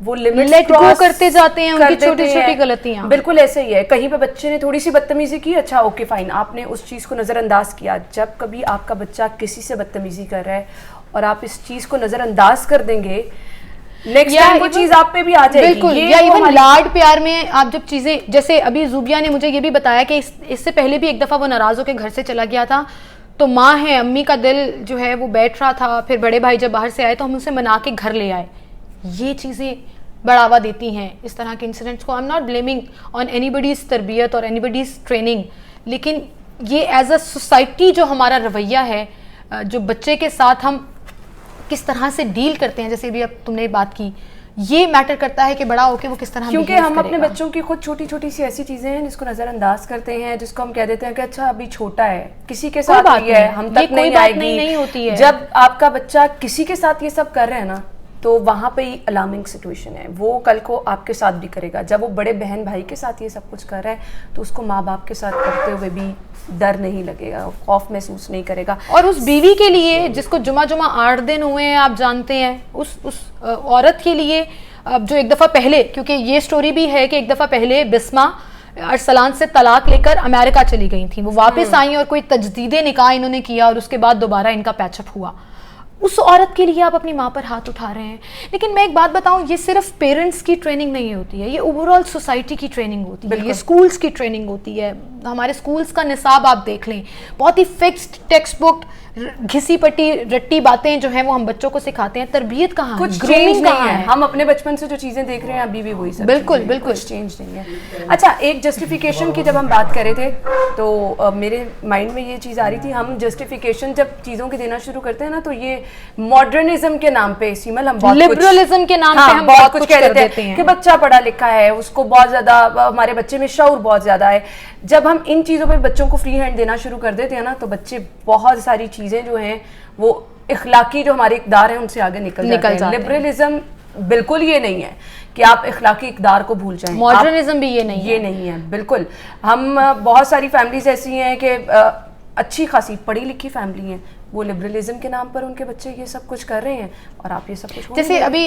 وہ limits let go کرتے جاتے ہیں، ان کی چھوٹی چھوٹی غلطیاں. بالکل ایسے ہی ہے. کہیں پہ بچے نے تھوڑی سی بدتمیزی کی, اچھا اوکے فائن, آپ نے اس چیز کو نظر انداز کیا. جب کبھی آپ کا بچہ کسی سے بدتمیزی کر رہا ہے اور آپ اس چیز کو نظر انداز کر دیں گے, نیکسٹ ٹائم وہ چیز آپ پہ بھی آ جائے گی. بالکل. یا ایون لاڈ پیار میں آپ جب چیزیں, جیسے ابھی زوبیہ نے مجھے یہ بھی بتایا کہ اس سے پہلے بھی ایک دفعہ وہ ناراض ہو کے گھر سے چلا گیا تھا, تو ماں ہے, امی کا دل جو ہے وہ بیٹھ رہا تھا, پھر بڑے بھائی جب باہر سے آئے تو ہم اسے منا کے گھر لے آئے. یہ چیزیں بڑھاوا دیتی ہیں اس طرح کے انسیڈنٹس کو. I am not blaming on any buddies تربیت اور اینی بڈیز ٹریننگ, لیکن یہ ایز اے سوسائٹی جو ہمارا رویہ ہے, جو بچے کے ساتھ ہم کس طرح سے ڈیل کرتے ہیں, جیسے بھی اب تم نے بات کی, یہ میٹر کرتا ہے کہ بڑا ہو کے وہ کس طرح, کیونکہ ہم اپنے بچوں کی خود چھوٹی چھوٹی سی ایسی چیزیں ہیں جس کو نظر انداز کرتے ہیں, جس کو ہم کہہ دیتے ہیں کہ اچھا ابھی چھوٹا ہے, کسی کے ساتھ یہ ہے, ہم تک نہیں آئے گی. جب آپ کا بچہ کسی کے ساتھ یہ سب کر رہے ہیں نا, تو وہاں پہ ہی الارمنگ سچویشن ہے. وہ کل کو آپ کے ساتھ بھی کرے گا. جب وہ بڑے بہن بھائی کے ساتھ یہ سب کچھ کر رہا ہے تو اس کو ماں باپ کے ساتھ کرتے ہوئے بھی ڈر نہیں لگے گا, خوف محسوس نہیں کرے گا. اور اس بیوی کے لیے جس کو جمعہ 8 دن ہوئے ہیں, آپ جانتے ہیں, اس عورت کے لیے جو ایک دفعہ پہلے, کیونکہ یہ سٹوری بھی ہے کہ ایک دفعہ پہلے بسمہ ارسلان سے طلاق لے کر امریکہ چلی گئی تھیں, وہ واپس آئیں اور کوئی تجدید نکاح انہوں نے کیا اور اس کے بعد دوبارہ ان کا پیچ اپ ہوا. اس عورت کے لیے آپ اپنی ماں پر ہاتھ اٹھا رہے ہیں. لیکن میں ایک بات بتاؤں, یہ صرف پیرنٹس کی ٹریننگ نہیں ہوتی ہے, یہ اوور آل سوسائٹی کی ٹریننگ ہوتی ہے, یہ اسکولس کی ٹریننگ ہوتی ہے. ہمارے اسکولس کا نصاب آپ دیکھ لیں, بہت ہی فکسڈ ٹیکسٹ بک, گھسی پٹی رٹی باتیں جو ہیں وہ ہم بچوں کو سکھاتے ہیں. تربیت کہاں ہے, کچھ چینج نہیں ہے. ہم اپنے بچپن سے جو چیزیں دیکھ رہے ہیں ابھی بھی وہی سب. بالکل بالکل چینج نہیں ہے. اچھا, ایک جسٹیفیکیشن کی جب ہم بات کر رہے تھے تو میرے مائنڈ میں یہ چیز آ رہی تھی, ہم جسٹیفیکیشن جب چیزوں کی دینا شروع کرتے ہیں نا, تو یہ ماڈرنزم کے نام پہ, سیمل, ہم بہت لبرلزم کے نام پہ ہم بہت کچھ کہہ دیتے ہیں کہ بچہ پڑھا لکھا ہے, اس کو بہت زیادہ, ہمارے بچے میں شعور بہت زیادہ ہے. جب ہم ان چیزوں پہ بچوں کو فری ہینڈ دینا شروع کر دیتے ہیں نا, تو بچے بہت ساری چیزیں جو ہیں وہ اخلاقی جو ہمارے اقدار ہیں ان سے آگے نکل جاتے ہیں. لبرلزم بالکل یہ نہیں ہے کہ آپ اخلاقی اقدار کو بھول جائیں. ماڈرنزم بھی یہ نہیں ہے. بالکل. ہم بہت ساری فیملیز ایسی ہیں کہ اچھی خاصی پڑھی لکھی فیملی ہیں, وہ لبرلزم کے نام پر ان کے بچے یہ سب کچھ کر رہے ہیں اور آپ یہ سب کچھ. جیسے ابھی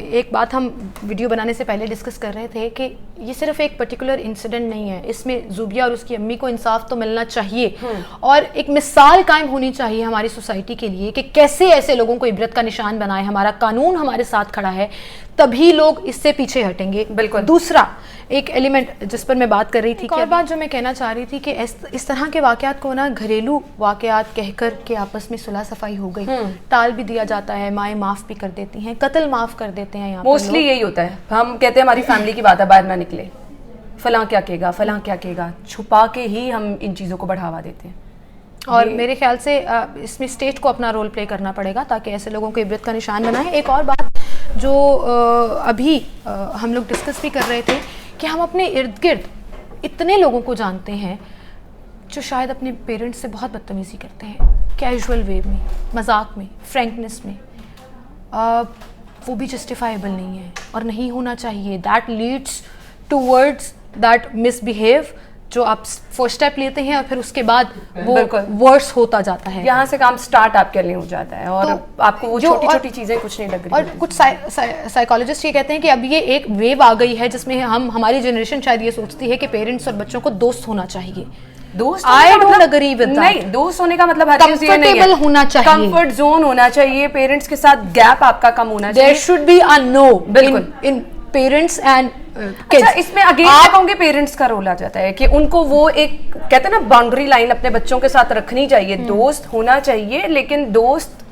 ایک بات ہم ویڈیو بنانے سے پہلے ڈسکس کر رہے تھے کہ یہ صرف ایک پرٹیکولر انسیڈنٹ نہیں ہے, اس میں زوبیہ اور اس کی امی کو انصاف تو ملنا چاہیے اور ایک مثال قائم ہونی چاہیے ہماری سوسائٹی کے لیے کہ کیسے ایسے لوگوں کو عبرت کا نشان بنائے. ہمارا قانون ہمارے ساتھ کھڑا ہے, تبھی لوگ اس سے پیچھے ہٹیں گے. بالکل. دوسرا ایک ایلیمنٹ جس پر میں بات کر رہی تھی, اور بات جو میں کہنا چاہ رہی تھی کہ اس طرح کے واقعات کو نا گھریلو واقعات کہہ کر کے آپس میں صلح صفائی ہو گئی, ٹال بھی دیا جاتا ہے, مائیں معاف بھی کر دیتی ہیں, قتل معاف کر دیتے ہیں. یہاں موسٹلی یہی ہوتا ہے. ہم کہتے ہیں ہماری فیملی کی بات ہے, باہر نہ نکلے, فلاں کیا کہے گا, فلاں کیا کہے گا, چھپا کے ہی ہم ان چیزوں کو بڑھاوا دیتے ہیں. اور میرے خیال سے اس میں اسٹیٹ کو اپنا رول پلے کرنا پڑے گا تاکہ ایسے لوگوں کو عبرت کا نشان بنائیں. ایک اور بات جو ابھی ہم لوگ ڈسکس بھی کر رہے تھے کہ ہم اپنے ارد گرد اتنے لوگوں کو جانتے ہیں جو شاید اپنے پیرنٹس سے بہت بدتمیزی کرتے ہیں, کیجول وے میں, مذاق میں, فرینکنس میں. وہ بھی جسٹیفائیبل نہیں ہے اور نہیں ہونا چاہیے. That leads towards that miss behave جو آپ فرسٹ اسٹیپ لیتے ہیں اور پھر اس کے بعد وہ ورس ہوتا جاتا ہے. یہاں سے کام سٹارٹ آپ کے لیے ہو جاتا ہے اور آپ کو وہ چھوٹی چھوٹی چیزیں کچھ نہیں لگ رہی. اور کچھ سائیکالوجسٹ یہ کہتے ہیں کہ اب یہ ایک ویو آ گئی ہے جس میں ہماری جنریشن شاید یہ سوچتی ہے کہ پیرنٹس اور بچوں کو دوست ہونا چاہیے. دوست دوست ہونے کا مطلب کمفرٹیبل ہونا چاہیے, کمفرٹ زون ہونا چاہیے, پیرنٹس کے ساتھ گیپ آپ کا کم ہونا چاہیے. There should be a no in parents and kids. اس میں اگین آپ کہوں گے پیرنٹس کا رول آ جاتا ہے کہ ان کو وہ ایک کہتے ہیں نا باؤنڈری لائن اپنے بچوں کے ساتھ رکھنی چاہیے. دوست ہونا چاہیے لیکن دوست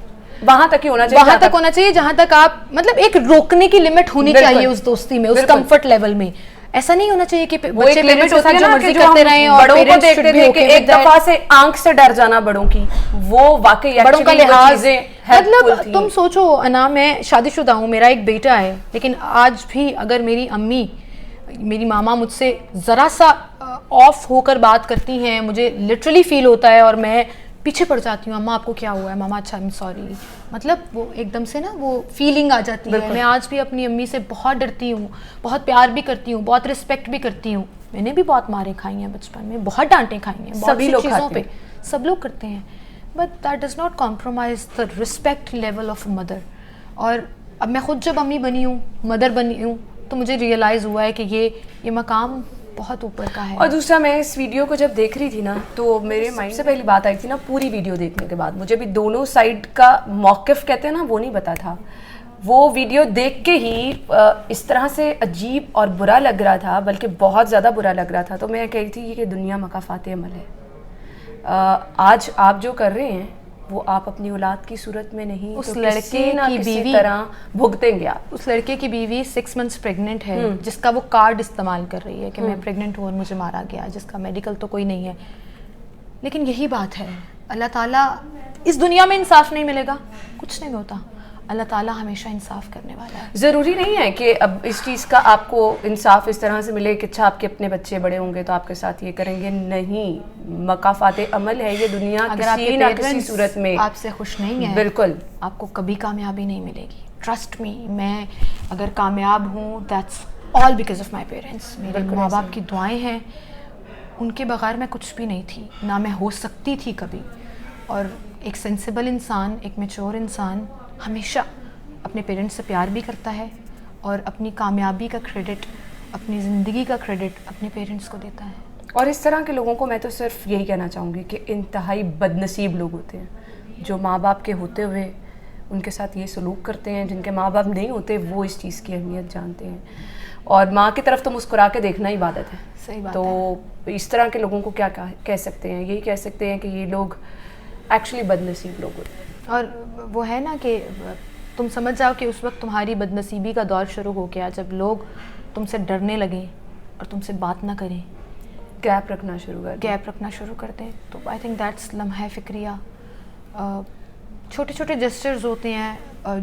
وہاں تک ہی ہونا چاہیے, وہاں تک ہونا چاہیے جہاں تک آپ مطلب ایک روکنے کی لمٹ ہونی چاہیے اس دوستی میں, اس کمفرٹ لیول میں. ایسا نہیں ہونا چاہیے کہ بچے پیرنٹس کے ساتھ جو مرضی کرتے رہیں اور بڑوں کو دیکھتے تھے کہ ایک دفعہ سے آنکھ سے ڈر جانا بڑوں کی, وہ واقعی بڑوں کا لحاظ. مطلب تم سوچو انا, میں شادی شدہ ہوں, میرا ایک بیٹا ہے, لیکن آج بھی اگر میری امی, میری ماما مجھ سے ذرا سا آف ہو کر بات کرتی ہیں, مجھے لٹرلی فیل ہوتا ہے اور میں پیچھے پڑ جاتی ہوں. اماں آپ کو کیا ہوا ہے؟ ماما اچھا آئی ایم سوری. مطلب وہ ایک دم سے نا وہ فیلنگ آ جاتی ہے. میں آج بھی اپنی امی سے بہت ڈرتی ہوں, بہت پیار بھی کرتی ہوں, بہت رسپیکٹ بھی کرتی ہوں. میں نے بھی بہت ماریں کھائی ہیں بچپن میں, بہت ڈانٹیں کھائی ہیں, بہت سی چیزوں پہ سب لوگ کرتے ہیں, but that does not compromise the respect level of a mother. اور اب میں خود جب امی بنی ہوں, مدر بنی ہوں, تو مجھے ریئلائز ہوا ہے کہ یہ مقام بہت اوپر کا ہے. اور دوسرا, میں اس ویڈیو کو جب دیکھ رہی تھی نا, تو میرے مائنڈ سے پہلی بات آئی تھی نا, پوری ویڈیو دیکھنے کے بعد مجھے بھی دونوں سائڈ کا موقف کہتے ہیں نا, وہ نہیں پتا تھا. وہ ویڈیو دیکھ کے ہی اس طرح سے عجیب اور برا لگ رہا تھا, بلکہ بہت زیادہ برا لگ رہا تھا. تو میں کہہ رہی تھی کہ دنیا مکافات عمل ہے. آج آپ جو کر رہے ہیں وہ آپ اپنی اولاد کی صورت میں نہیں, اس تو لڑکے کسی نہ کی کسی بیوی طرح بھگتیں گے آپ. اس لڑکے کی بیوی 6 months پریگننٹ ہے, جس کا وہ کارڈ استعمال کر رہی ہے کہ میں پریگننٹ ہوں اور مجھے مارا گیا, جس کا میڈیکل تو کوئی نہیں ہے. لیکن یہی بات ہے, اللہ تعالیٰ, اس دنیا میں انصاف نہیں ملے گا, کچھ نہیں ہوتا. اللہ تعالیٰ ہمیشہ انصاف کرنے والا ہے. ضروری نہیں ہے کہ اب اس چیز کا آپ کو انصاف اس طرح سے ملے کہ اچھا آپ کے اپنے بچے بڑے ہوں گے تو آپ کے ساتھ یہ کریں گے. نہیں, مکافات عمل ہے یہ دنیا, اگر آپ کسی کے نہ کسی پیرنٹس صورت میں آپ سے خوش نہیں ہیں, بالکل آپ کو کبھی کامیابی نہیں ملے گی. ٹرسٹ می, میں اگر کامیاب ہوں that's all because of my parents. میرے ماں باپ کی دعائیں ہیں, ان کے بغیر میں کچھ بھی نہیں تھی, نہ میں ہو سکتی تھی کبھی. اور ایک سینسیبل انسان, ایک میچور انسان ہمیشہ اپنے پیرنٹس سے پیار بھی کرتا ہے, اور اپنی کامیابی کا کریڈٹ, اپنی زندگی کا کریڈٹ اپنے پیرنٹس کو دیتا ہے. اور اس طرح کے لوگوں کو میں تو صرف یہی کہنا چاہوں گی کہ انتہائی بد نصیب لوگ ہوتے ہیں جو ماں باپ کے ہوتے ہوئے ان کے ساتھ یہ سلوک کرتے ہیں. جن کے ماں باپ نہیں ہوتے وہ اس چیز کی اہمیت جانتے ہیں. اور ماں کی طرف تو مسکرا کے دیکھنا ہی عبادت ہے. صحیح بات تو ہے. اس طرح کے لوگوں کو کیا کہہ سکتے ہیں, یہی کہہ سکتے ہیں کہ یہ لوگ ایکچولی بد نصیب لوگ ہوتے ہیں. اور وہ ہے نا کہ تم سمجھ جاؤ کہ اس وقت تمہاری بد نصیبی کا دور شروع ہو گیا جب لوگ تم سے ڈرنے لگیں اور تم سے بات نہ کریں, گیپ رکھنا شروع کر دیں. تو آئی تھنک دیٹس لمحہ فکریہ. چھوٹے چھوٹے جسچرز ہوتے ہیں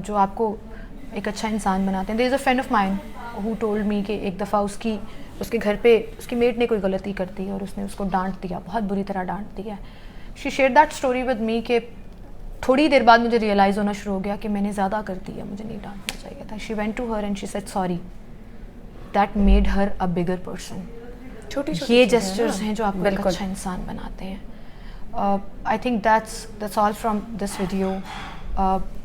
جو آپ کو ایک اچھا انسان بناتے ہیں. There is a friend of mine who told me کہ ایک دفعہ اس کے گھر پہ اس کی میٹ نے کوئی غلطی کر دی اور اس نے اس کو ڈانٹ دیا, بہت بری طرح ڈانٹ دیا. She share that story with me کہ تھوڑی دیر بعد مجھے ریئلائز ہونا شروع ہو گیا کہ میں نے زیادہ کر دیا, مجھے نہیں ڈانٹنا چاہیے تھا. She went to her and she said sorry. That made her a bigger person. یہ جسچرز ہیں جو آپ کو ایک اچھا انسان بناتے ہیں. I think that's all from this video.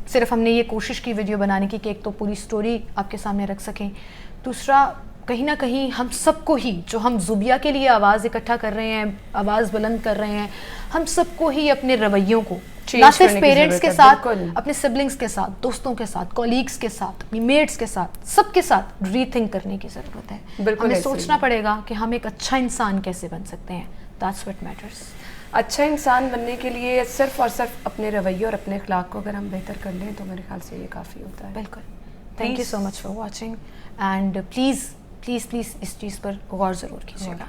صرف ہم نے یہ کوشش کی ویڈیو بنانے کی کہ ایک تو پوری اسٹوری آپ کے سامنے رکھ سکیں, دوسرا کہیں نہ کہیں ہم سب کو ہی, جو ہم زوبیہ کے لیے آواز اکٹھا کر رہے ہیں, آواز بلند کر رہے ہیں, ہم سب کو ہی اپنے رویوں کو نہ صرف پیرنٹس کے ساتھ, اپنے سبلنگس کے ساتھ, دوستوں کے ساتھ, کولیگس کے ساتھ, اپنی میٹس کے ساتھ, سب کے ساتھ ری تھنک کرنے کی ضرورت ہے. ہمیں سوچنا پڑے گا کہ ہم ایک اچھا انسان کیسے بن سکتے ہیں. That's what matters. اچھا انسان بننے کے لیے صرف اور صرف اپنے رویے اور اپنے اخلاق کو اگر ہم بہتر کر لیں تو میرے خیال سے یہ کافی ہوتا ہے. بالکل. Thank you so much for watching, and please please please اس چیز پر غور ضرور کیجیے گا.